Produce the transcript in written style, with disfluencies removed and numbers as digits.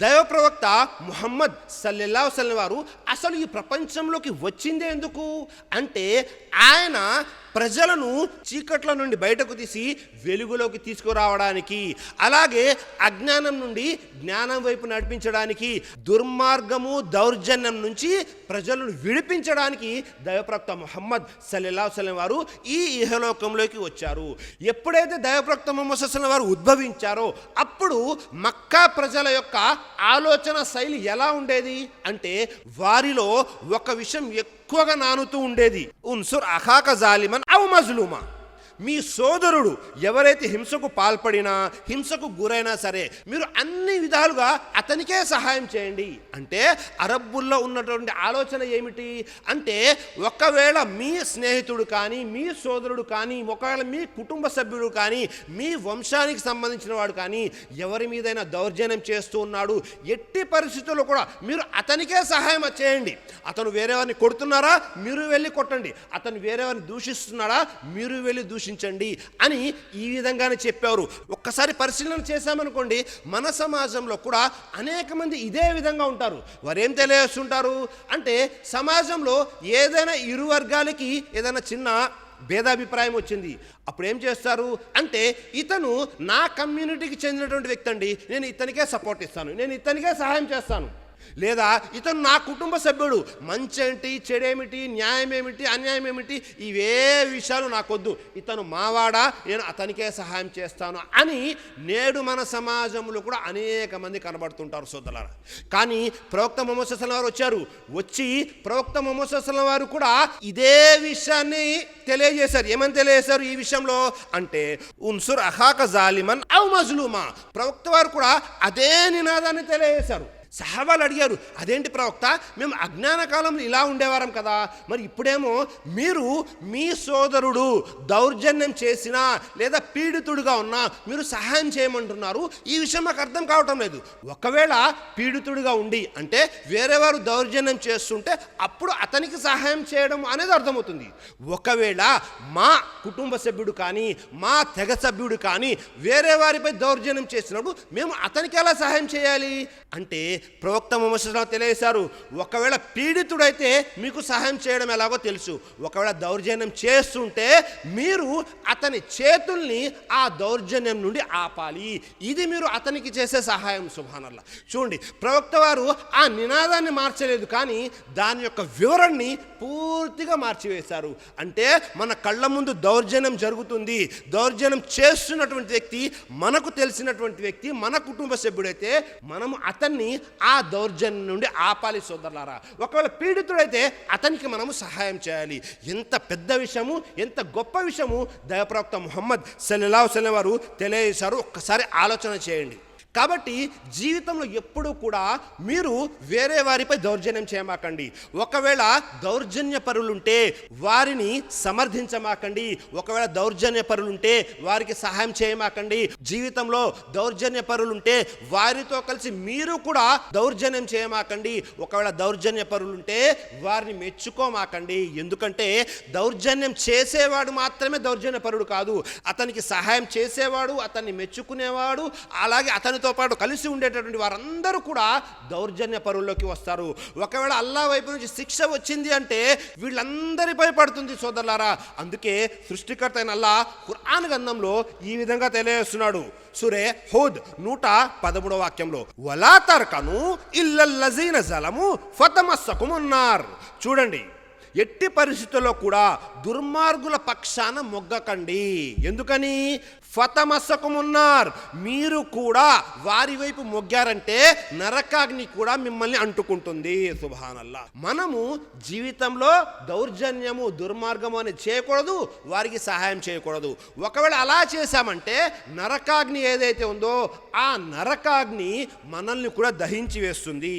దైవ ప్రవక్త ముహమ్మద్ సల్లల్లాహు అలైహి వసల్లం వారు అసలు ఈ ప్రపంచంలోకి వచ్చిందే ఎందుకు అంటే ఆయన ప్రజలను చీకట్ల నుండి బయటకు తీసి వెలుగులోకి తీసుకురావడానికి, అలాగే అజ్ఞానం నుండి జ్ఞానం వైపు నడిపించడానికి, దుర్మార్గము దౌర్జన్యం నుంచి ప్రజలను విడిపించడానికి దైవప్రవక్త ముహమ్మద్ సల్లల్లాహు అలైహి వసల్లం వారు ఈ ఇహలోకంలోకి వచ్చారు. ఎప్పుడైతే దైవప్రవక్త ముహమ్మద్ సల్లల్లాహు అలైహి వసల్లం వారు ఉద్భవించారో అప్పుడు మక్కా ప్రజల యొక్క ఆలోచన శైలి ఎలా ఉండేది అంటే వారిలో ఒక విషయం ఎక్కువగా నానుతూ ఉండేది. ఉన్సుర్ అఖాక జాలిమన్ ఔ మజ్లూమా, మీ సోదరుడు ఎవరైతే హింసకు పాల్పడినా హింసకు గురైనా సరే మీరు అన్ని విధాలుగా అతనికే సహాయం చేయండి. అంటే అరబ్బుల్లో ఉన్నటువంటి ఆలోచన ఏమిటి అంటే ఒకవేళ మీ స్నేహితుడు కానీ మీ సోదరుడు కానీ ఒకవేళ మీ కుటుంబ సభ్యుడు కానీ మీ వంశానికి సంబంధించిన వాడు కానీ ఎవరి మీదైనా దౌర్జన్యం చేస్తూ ఉన్నాడు, ఎట్టి పరిస్థితుల్లో కూడా మీరు అతనికే సహాయం చేయండి. అతను వేరేవారిని కొడుతున్నారా, మీరు వెళ్ళి కొట్టండి. అతను వేరేవారిని దూషిస్తున్నాడా, మీరు వెళ్ళి దూషించండి అని ఈ విధంగానే చెప్పారు. ఒక్కసారి పరిశీలన చేశామనుకోండి, మన సమాజంలో కూడా అనేక మంది ఇదే విధంగా ఉంటారు. వారేం తెలియజేస్తుంటారు అంటే సమాజంలో ఏదైనా ఇరు వర్గాలకి ఏదైనా చిన్న భేదాభిప్రాయం వచ్చింది, అప్పుడు ఏం చేస్తారు అంటే ఇతను నా కమ్యూనిటీకి చెందినటువంటి వ్యక్తి అండి, నేను ఇతనికే సపోర్ట్ ఇస్తాను, నేను ఇతనికే సహాయం చేస్తాను. లేదా ఇతను నా కుటుంబ సభ్యుడు, మంచి ఏంటి చెడేమిటి న్యాయం ఏమిటి అన్యాయం ఏమిటి ఇవే విషయాలు నాకొద్దు, ఇతను మావాడా నేను అతనికే సహాయం చేస్తాను అని నేడు మన సమాజంలో కూడా అనేక మంది కనబడుతుంటారు సోదరులారా. కానీ ప్రవక్త ముహమ్మద్ సల్లల్లాహు అలైహి వసల్లం వారు వచ్చారు, వచ్చి ప్రవక్త ముహమ్మద్ సల్లల్లాహు అలైహి వసల్లం వారు కూడా ఇదే విషయాన్ని తెలియజేశారు. ఏమని తెలియజేశారు ఈ విషయంలో అంటే ఉన్సుర్ అఖాక జాలిమన్ ఔ మజ్లూమా, ప్రవక్త వారు కూడా అదే నినాదాన్ని తెలియజేశారు. సహాబాలు అడిగారు, అదేంటి ప్రవక్త, మేము అజ్ఞాన కాలంలో ఇలా ఉండేవారం కదా, మరి ఇప్పుడేమో మీరు మీ సోదరుడు దౌర్జన్యం చేసినా లేదా పీడితుడుగా ఉన్నా మీరు సహాయం చేయమంటున్నారు, ఈ విషయం మాకు అర్థం కావటం లేదు. ఒకవేళ పీడితుడిగా ఉండి అంటే వేరేవారు దౌర్జన్యం చేస్తుంటే అప్పుడు అతనికి సహాయం చేయడం అనేది అర్థమవుతుంది. ఒకవేళ మా కుటుంబ సభ్యుడు కానీ మా తెగ సభ్యుడు కానీ వేరే వారిపై దౌర్జన్యం చేసినప్పుడు మేము అతనికి ఎలా సహాయం చేయాలి అంటే ప్రవక్త ముహమ్మద్ సల్లల్లాహు అలైహి వసల్లం తెలియజేశారు, ఒకవేళ పీడితుడైతే మీకు సహాయం చేయడం ఎలాగో తెలుసు, ఒకవేళ దౌర్జన్యం చేస్తుంటే మీరు అతని చేతుల్ని ఆ దౌర్జన్యం నుండి ఆపాలి, ఇది మీరు అతనికి చేసే సహాయం. సుబ్హానల్లాహ్. చూడండి, ప్రవక్త వారు ఆ నినాదాన్ని మార్చలేదు కానీ దాని యొక్క వివరణని పూర్తిగా మార్చివేశారు. అంటే మన కళ్ళ ముందు దౌర్జన్యం జరుగుతుంది, దౌర్జన్యం చేస్తున్నటువంటి వ్యక్తి మనకు తెలిసినటువంటి వ్యక్తి, మన కుటుంబ సభ్యుడైతే మనము అతన్ని ఆ దౌర్జన్యం నుండి ఆపాలి సోదరులారా. ఒకవేళ పీడితుడైతే అతనికి మనము సహాయం చేయాలి. ఎంత పెద్ద విషయము, ఎంత గొప్ప విషయము దైవప్రవక్త ముహమ్మద్ సల్లల్లాహు అలైహి వసల్లం వారు తెలియజేశారు. ఒక్కసారి ఆలోచన చేయండి. కాబట్టి జీవితంలో ఎప్పుడూ కూడా మీరు వేరే వారిపై దౌర్జన్యం చేయమాకండి. ఒకవేళ దౌర్జన్య పరులుంటే వారిని సమర్థించమాకండి, ఒకవేళ దౌర్జన్య పరులుంటే వారికి సహాయం చేయమాకండి. జీవితంలో దౌర్జన్య పరులుంటే వారితో కలిసి మీరు కూడా దౌర్జన్యం చేయమాకండి. ఒకవేళ దౌర్జన్య పరులుంటే వారిని మెచ్చుకోమాకండి. ఎందుకంటే దౌర్జన్యం చేసేవాడు మాత్రమే దౌర్జన్య పరుడు కాదు, అతనికి సహాయం చేసేవాడు, అతన్ని మెచ్చుకునేవాడు, అలాగే అతనితో పాటు కలిసి ఉండేటటువంటి వారందరూ కూడా దౌర్జన్య పరుల్లోకి వస్తారు. ఒకవేళ అల్లాహ్ వైపు నుంచి శిక్ష వచ్చింది అంటే వీళ్ళందరిపై పడుతుంది సోదరులారా. అందుకే సృష్టికర్త అయిన అల్లాహ్ ఖురాన్ గ్రంథంలో ఈ విధంగా తెలియజేస్తున్నాడు. సూరే హూద్ 113వ వాక్యంలో వలా తర్కను ఇల్లల్లజీన జలము ఫతమస్సకుమున్నార్. చూడండి, ఎట్టి పరిస్థితుల్లో కూడా దుర్మార్గుల పక్షాన మొగ్గకండి. ఎందుకని? ఫతమస్సకుమున్నార్, మీరు కూడా వారి వైపు మొగ్గారంటే నరకాగ్ని కూడా మిమ్మల్ని అంటుకుంటుంది. సుబ్హానల్లా. మనము జీవితంలో దౌర్జన్యము దుర్మార్గము అని చేయకూడదు, వారికి సహాయం చేయకూడదు. ఒకవేళ అలా చేశామంటే నరకాగ్ని ఏదైతే ఉందో ఆ నరకాగ్ని మనల్ని కూడా దహించి వేస్తుంది.